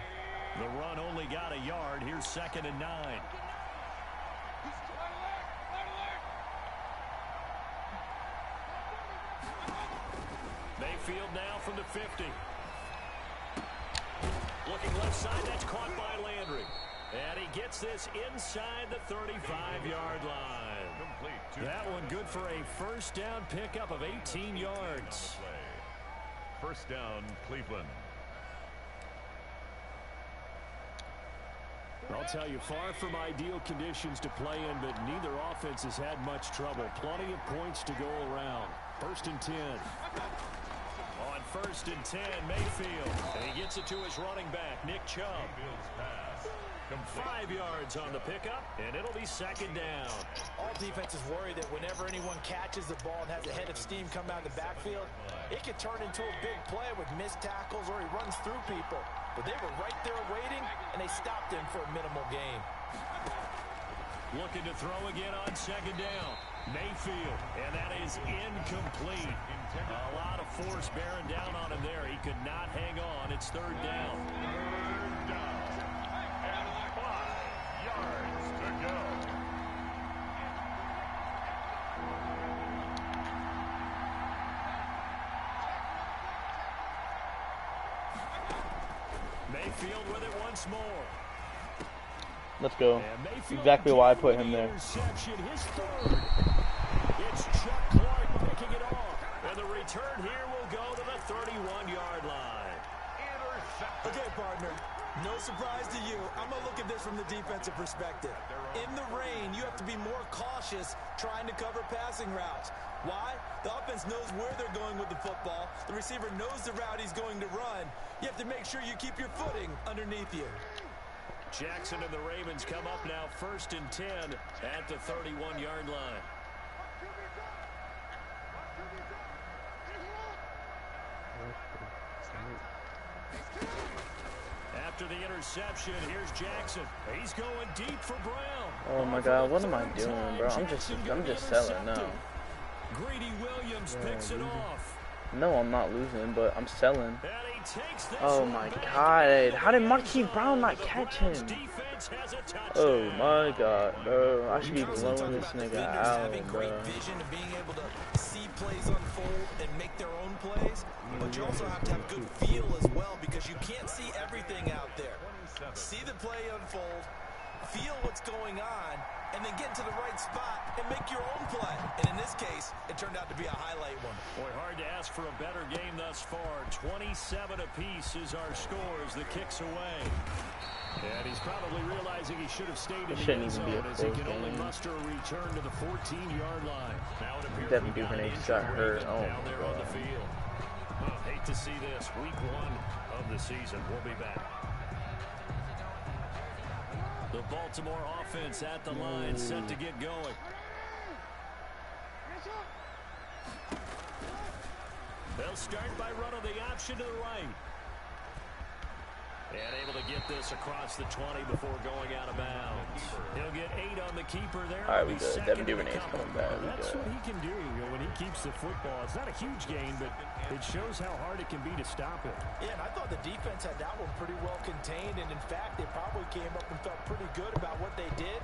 The run only got a yard. Here's second and 9. Mayfield now from the 50. Looking left side, that's caught by Landry. And he gets this inside the 35-yard line. That one good for a first down pickup of 18 yards. First down, Cleveland. I'll tell you, far from ideal conditions to play in, but neither offense has had much trouble. Plenty of points to go around. First and 10. On first and 10, Mayfield. And he gets it to his running back, Nick Chubb. 5 yards on the pickup, and it'll be second down. All defenses worry that whenever anyone catches the ball and has a head of steam come out of the backfield, it could turn into a big play with missed tackles or he runs through people. But they were right there waiting, and they stopped him for a minimal gain. Looking to throw again on second down. Mayfield, and that is incomplete. A lot of force bearing down on him there. He could not hang on. It's third down. Third down. And 5 yards to go. Mayfield with it once more. Let's go. Exactly why I put him there. Interception, his third. It's Chuck Clark picking it off. And the return here will go to the 31-yard line. Okay, partner. No surprise to you. I'm going to look at this from the defensive perspective. In the rain, you have to be more cautious trying to cover passing routes. Why? The offense knows where they're going with the football. The receiver knows the route he's going to run. You have to make sure you keep your footing underneath you. Jackson and the Ravens come up now 1st and 10 at the 31-yard line. After the interception, here's Jackson. He's going deep for Brown. Oh my God, what am I doing, bro? I'm just selling now. Greedy Williams picks it off. No, I'm not losing, but I'm selling. Oh my God, how did Marquise Brown not catch him? Oh my God, bro, I should be blowing this nigga out, bro. Vision of being able to see plays unfold and make their own plays, but you also have to have good feel as well because you can't see everything out there. See the play unfold, feel what's going on, and then get to the right spot and make your own play. And in this case, it turned out to be a highlight one. Boy, hard to ask for a better game thus far. 27 apiece is our score as the kick's away. And he's probably realizing he should have stayed in the end zone as he can only muster a return to the 14-yard line. Now it appears Devin Duvernay got hurt. Oh down there on the field. Hate to see this. Week 1 of the season. We'll be back. The Baltimore offense at the line, set to get going. They'll start by running the option to the right. And able to get this across the 20 before going out of bounds. He'll get 8 on the keeper there. All right, we good. Devin Duvernay's coming back. That's what he can do when he keeps the football. It's not a huge gain, but it shows how hard it can be to stop it. Yeah, and I thought the defense had that one pretty well contained, and in fact, they probably came up and felt pretty good about what they did.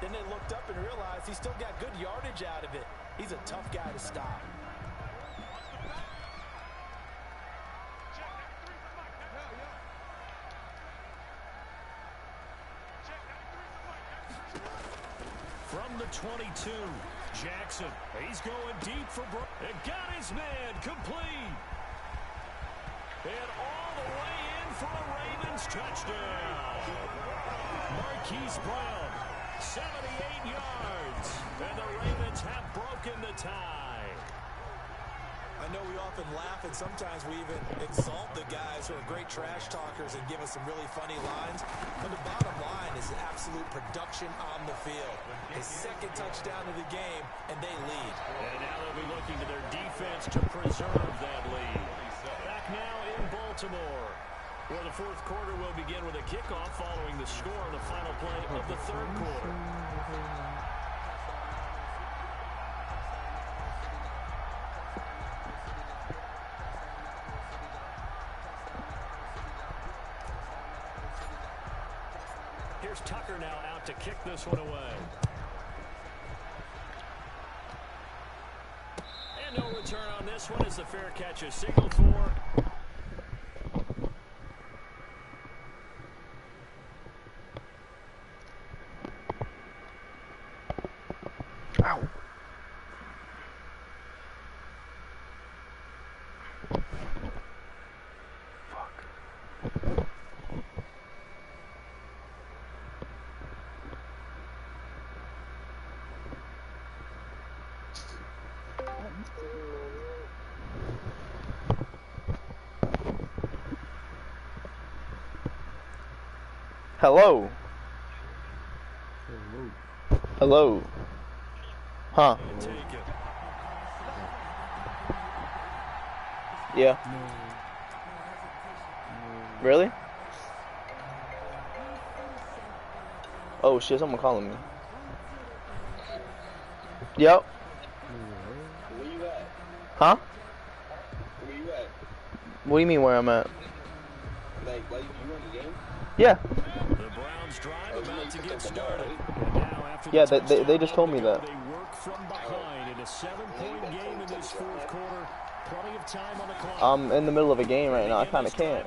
Then they looked up and realized he still got good yardage out of it. He's a tough guy to stop. From the 22, Jackson. He's going deep for Brown. And got his man complete. And all the way in for a Ravens touchdown. Marquise Brown, 78 yards. And the Ravens have broken the tie. I know we often laugh and sometimes we even exalt the guys who are great trash talkers and give us some really funny lines. But the bottom line is absolute production on the field. His second touchdown of the game, and they lead. And now they'll be looking to their defense to preserve that lead. Back now in Baltimore, where the fourth quarter will begin with a kickoff following the score on the final play of the third quarter. Here's Tucker now out to kick this one away. And no return on this one as the fair catch is signaled for. Ow. Hello. Hello. Huh? Yeah. Really? Oh shit, someone calling me. Yep. Where you at? Huh? Where you at? What do you mean where I'm at? Like, why you on the game? Yeah. The Browns drive about to get started. And now after Yeah, they just told me that. They work from behind in a 7-point game in this fourth quarter. Plenty of time on the clock. I'm in the middle of a game right now. I kind of can't.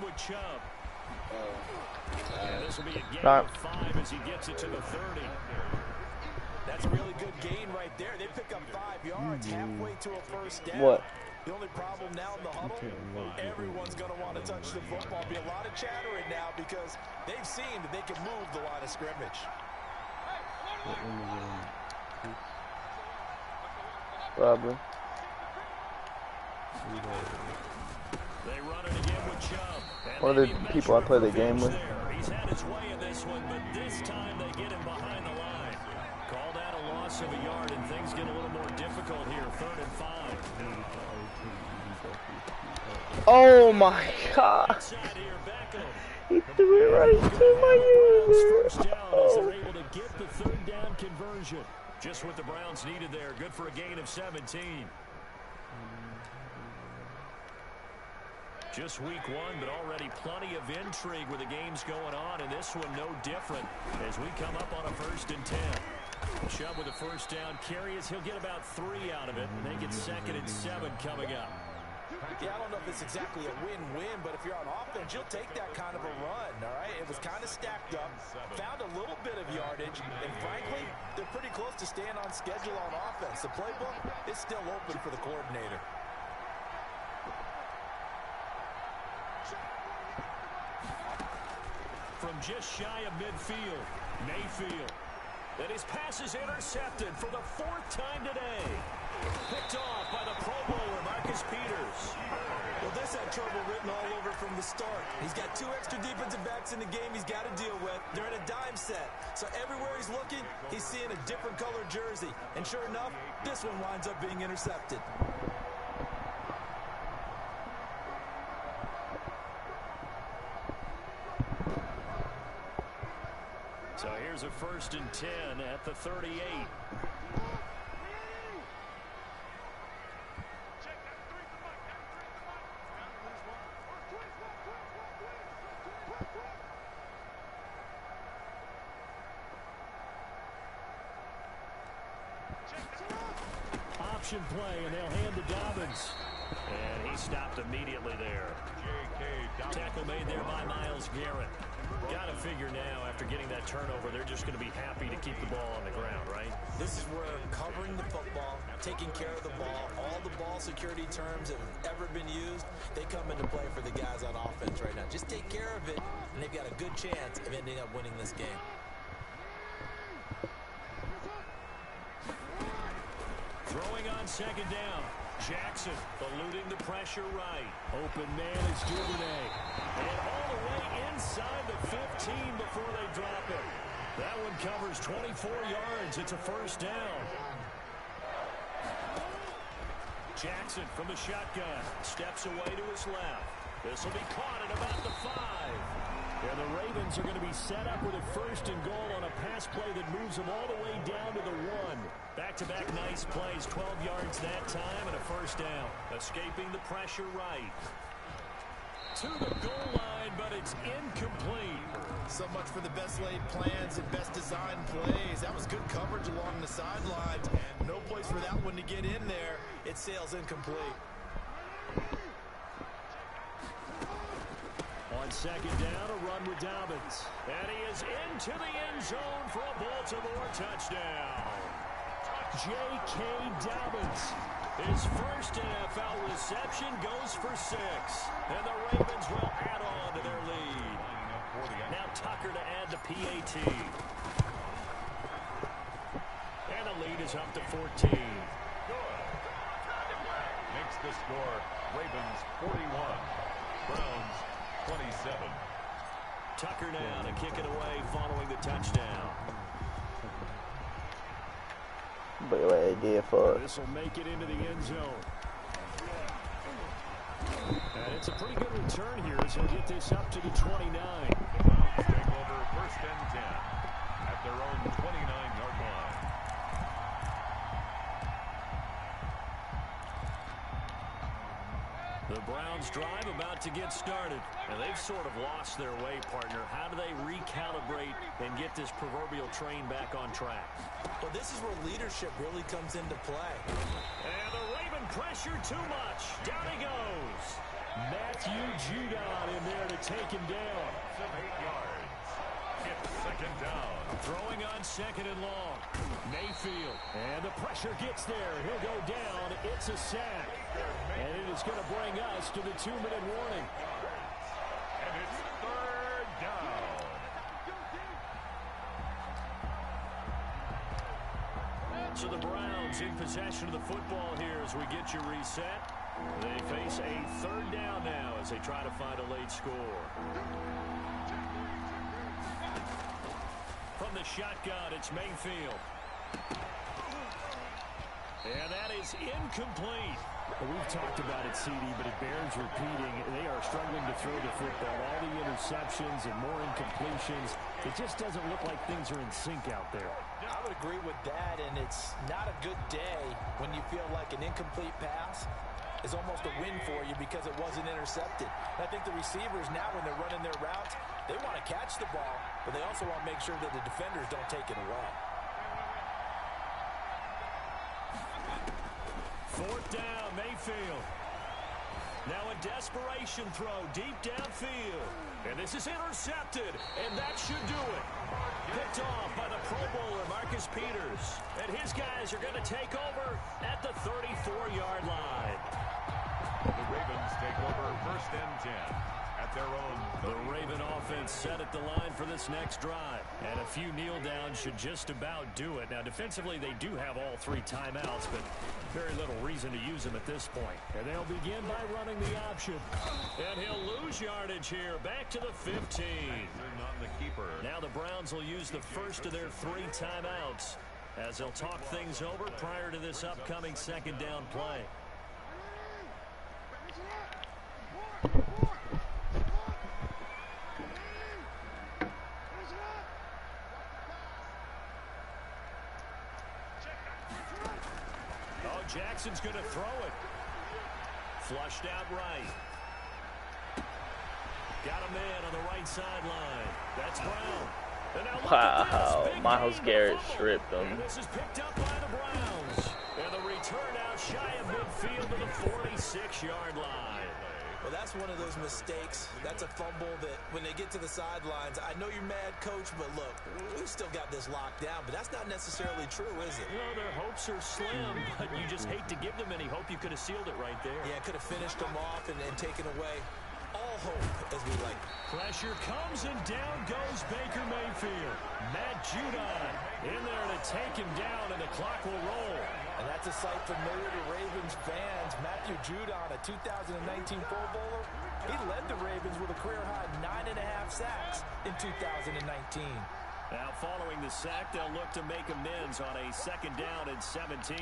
And this will be a gain All right. of 5 as he gets it to the 30. That's a really good gain right there. They pick up 5 yards halfway to a first down. What? The only problem now in the huddle, everyone's going to want to touch the football. Be a lot of chattering now because they've seen that they can move the line of scrimmage. Probably. They run it again with Chubb. And One of the maybe people I measure play the it game with. there. He's had his way in this one, but this time they get him behind the line. Called out a loss of a yard, and things get a little more difficult here. 3rd and 5. Oh my God! Outside here, Beckham. He threw it right to my user. First down as they're able to get the 3rd down conversion. Just what the Browns needed there. Good for a gain of 17. Just week 1, but already plenty of intrigue with the games going on, and this one no different as we come up on a 1st and 10. Chubb with a first down carry as he'll get about 3 out of it, and they get 2nd and 7 coming up. Yeah, I don't know if it's exactly a win-win, but if you're on offense, you'll take that kind of a run, all right? It was kind of stacked up, found a little bit of yardage, and frankly, they're pretty close to staying on schedule on offense. The playbook is still open for the coordinator. From just shy of midfield, Mayfield. And his pass is intercepted for the 4th time today. Picked off by the Pro Bowler, Marcus Peters. Well, this had trouble written all over from the start. He's got 2 extra defensive backs in the game he's got to deal with. They're in a dime set. So everywhere he's looking, he's seeing a different colored jersey. And sure enough, this one winds up being intercepted. So here's a 1st and 10 at the 38. Option play, and they'll hand to Dobbins. And he stopped immediately there. Tackle made there by Myles Garrett. Got to figure now, after getting that turnover, they're just going to be happy to keep the ball on the ground, right? This is where covering the football, taking care of the ball, all the ball security terms that have ever been used, they come into play for the guys on offense right now. Just take care of it, and they've got a good chance of ending up winning this game. Throwing on 2nd down. Jackson eluding the pressure right. Open man is Duvernay. And all the way inside the 15 before they drop it. That one covers 24 yards. It's a 1st down. Jackson from the shotgun. Steps away to his left. This will be caught at about the 5. And the Ravens are going to be set up with a 1st and goal on a pass play that moves them all the way down to the 1. Back-to-back nice plays, 12 yards that time, and a 1st down. Escaping the pressure right. To the goal line, but it's incomplete. So much for the best laid plans and best designed plays. That was good coverage along the sidelines. No place for that one to get in there. It sails incomplete. On 2nd down, a run with Dobbins. And he is into the end zone for a Baltimore touchdown. J.K. Dobbins. His first NFL reception goes for 6. And the Ravens will add on to their lead. Now Tucker to add the PAT. And the lead is up to 14. Makes the score Ravens 41, Browns 27. Tucker now to kick it away following the touchdown. But idea for it. This will make it into the end zone. And it's a pretty good return here as he'll get this up to the 29. The Browns take over 1st and 10 at their own 29-yard line. The Browns drive about to get started. And they've sort of lost their way, partner. How do they recalibrate and get this proverbial train back on track? Well, this is where leadership really comes into play. And the Raven pressure too much. Down he goes. Matthew Judon in there to take him down. 8 yards. It's second down. Throwing on second and long. Mayfield. And the pressure gets there. He'll go down. It's a sack. And it is going to bring us to the 2-minute warning. And it's third down. So the Browns in possession of the football here as we get you reset. They face a third down now as they try to find a late score. From the shotgun, it's Mayfield. And that is incomplete. Well, we've talked about it, CD, but it bears repeating. They are struggling to throw the football. All the interceptions and more incompletions. It just doesn't look like things are in sync out there. I would agree with that, and it's not a good day when you feel like an incomplete pass is almost a win for you because it wasn't intercepted. And I think the receivers now, when they're running their routes, they want to catch the ball, but they also want to make sure that the defenders don't take it away. Fourth down, Mayfield. Now a desperation throw deep downfield. And this is intercepted, and that should do it. Picked off by the Pro Bowler, Marcus Peters. And his guys are going to take over at the 34-yard line. The Ravens take over first and 10 at their own. The Raven offense set at the line for this next drive. And a few kneel downs should just about do it. Now, defensively, they do have all 3 timeouts, but very little reason to use them at this point. And they'll begin by running the option. And he'll lose yardage here. Back to the 15. On the keeper. Now the Browns will use the first of their 3 timeouts as they'll talk things over prior to this upcoming second down play. Oh, Jackson's going to throw it. Flushed out right. Got a man on the right sideline. That's Brown. Wow, Myles Garrett stripped them. And this is picked up by the Browns. And the return out shy of midfield to the 46-yard line. Well, that's one of those mistakes. That's a fumble that when they get to the sidelines, I know you're mad, Coach, but look, we've still got this locked down, but that's not necessarily true, is it? Well, their hopes are slim, but you just hate to give them any hope. You could have sealed it right there. Yeah, could have finished them off and taken away all hope, as we like. Pressure comes, and down goes Baker Mayfield. Matt Judon in there to take him down, and the clock will roll. And that's a sight familiar to Ravens fans. Matthew Judon, a 2019 Pro Bowler, he led the Ravens with a career-high 9.5 sacks in 2019. Now, following the sack, they'll look to make amends on a second down and 17.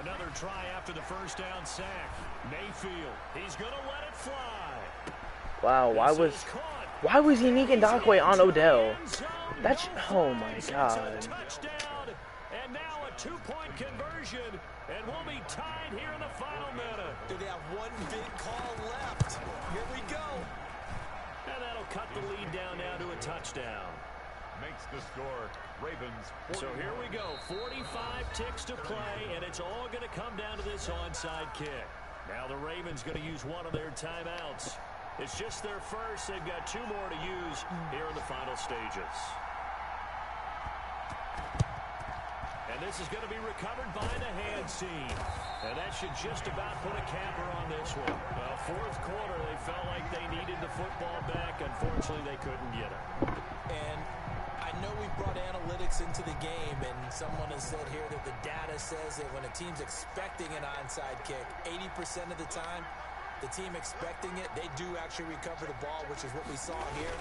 Another try after the first down sack. Mayfield, he's going to let it fly. Wow, why was he Negan Dockway on Odell? That's, oh my God. Touchdown, and now a 2-point conversion, and we'll be tied here in the final minute. Do they have one big call left? Here we go. And that'll cut the lead down now to a touchdown. Makes the score Ravens 41. So here we go, 45 ticks to play, and it's all going to come down to this onside kick. Now the Ravens going to use one of their timeouts. It's just their first. They've got 2 more to use here in the final stages. And this is going to be recovered by the hands team. And that should just about put a capper on this one. Well, fourth quarter, they felt like they needed the football back. Unfortunately, they couldn't get it. And I know we brought analytics into the game, and someone has said here that the data says that when a team's expecting an onside kick, 80% of the time, the team expecting it, they do actually recover the ball, which is what we saw here.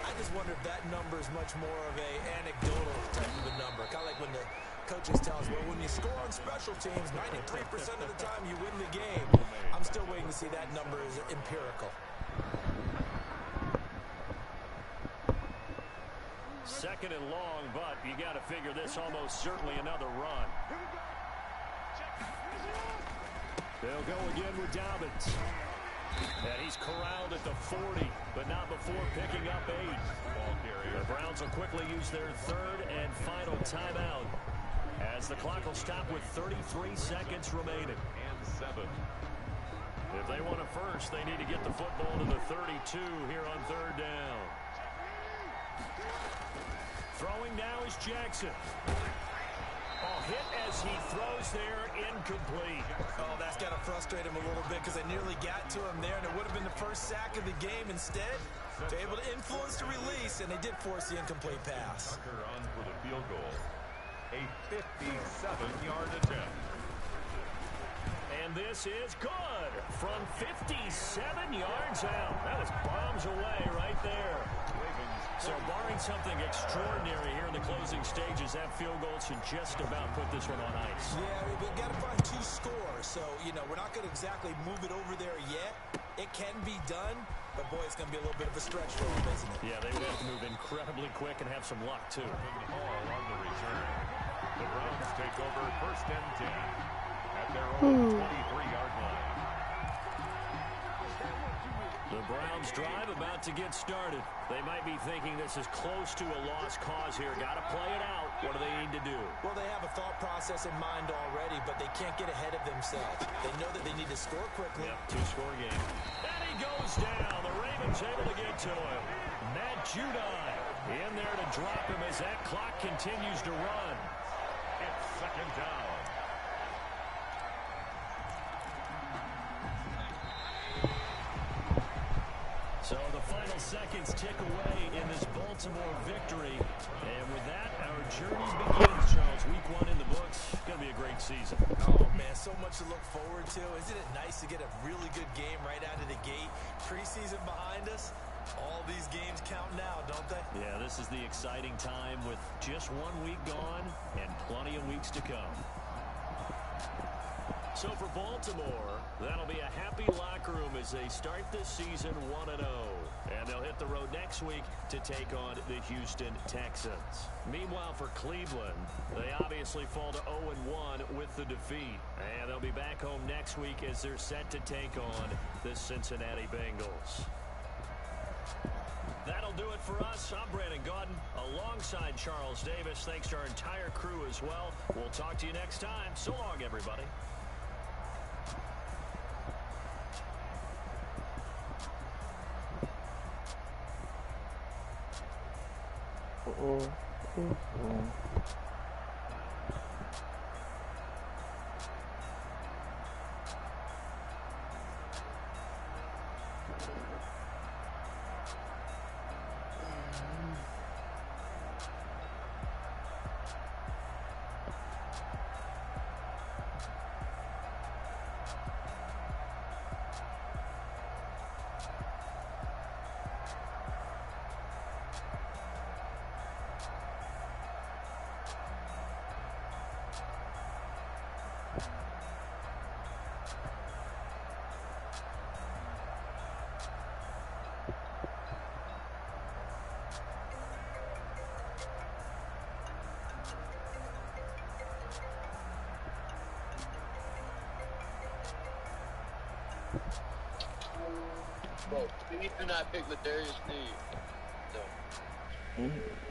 I just wonder if that number is much more of a anecdotal type of a number. Kind of like when the coaches tell us, well, when you score on special teams, 93% of the time you win the game. I'm still waiting to see that number is empirical. Second and long, but you got to figure this almost certainly another run. They'll go again with Dobbins. And he's corralled at the 40, but not before picking up 8. The Browns will quickly use their third and final timeout As the clock will stop with 33 seconds remaining. And 7. If they want a first, they need to get the football to the 32 here on third down. Throwing now is Jackson. Hit as he throws there, incomplete. Oh, that's got to frustrate him a little bit because they nearly got to him there, and it would have been the first sack of the game. Instead, they're able to influence the release, and they did force the incomplete pass. Tucker on for the field goal. A 57-yard attempt. And this is good from 57 yards out. That was bombs away right there. So barring something extraordinary here in the closing stages, that field goal should just about put this one on ice. Yeah, we've got to find 2 scores. So, we're not going to exactly move it over there yet. It can be done, but boy, it's going to be a little bit of a stretch for them, isn't it? Yeah, they would have to move incredibly quick and have some luck, too. All on the return. The Browns take over first and 10 at their own 23-yard line. The Browns drive about to get started. They might be thinking this is close to a lost cause here. Got to play it out. What do they need to do? Well, they have a thought process in mind already, but they can't get ahead of themselves. They know that they need to score quickly. Yep, 2-score game. And he goes down. The Ravens able to get to him. Matt Judon in there to drop him as that clock continues to run. It's second down. So the final seconds tick away in this Baltimore victory. And with that, our journey begins, Charles. Week 1 in the books. Going to be a great season. Oh, man, so much to look forward to. Isn't it nice to get a really good game right out of the gate? Preseason behind us. All these games count now, don't they? Yeah, this is the exciting time with just 1 week gone and plenty of weeks to come. So for Baltimore, that'll be a happy locker room as they start this season 1-0. And they'll hit the road next week to take on the Houston Texans. Meanwhile, for Cleveland, they obviously fall to 0-1 with the defeat. And they'll be back home next week as they're set to take on the Cincinnati Bengals. That'll do it for us. I'm Brandon Gaudin alongside Charles Davis. Thanks to our entire crew as well. We'll talk to you next time. So long, everybody. Bro, we do not pick Ladarius Sneed.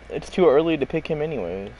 It's too early to pick him anyways.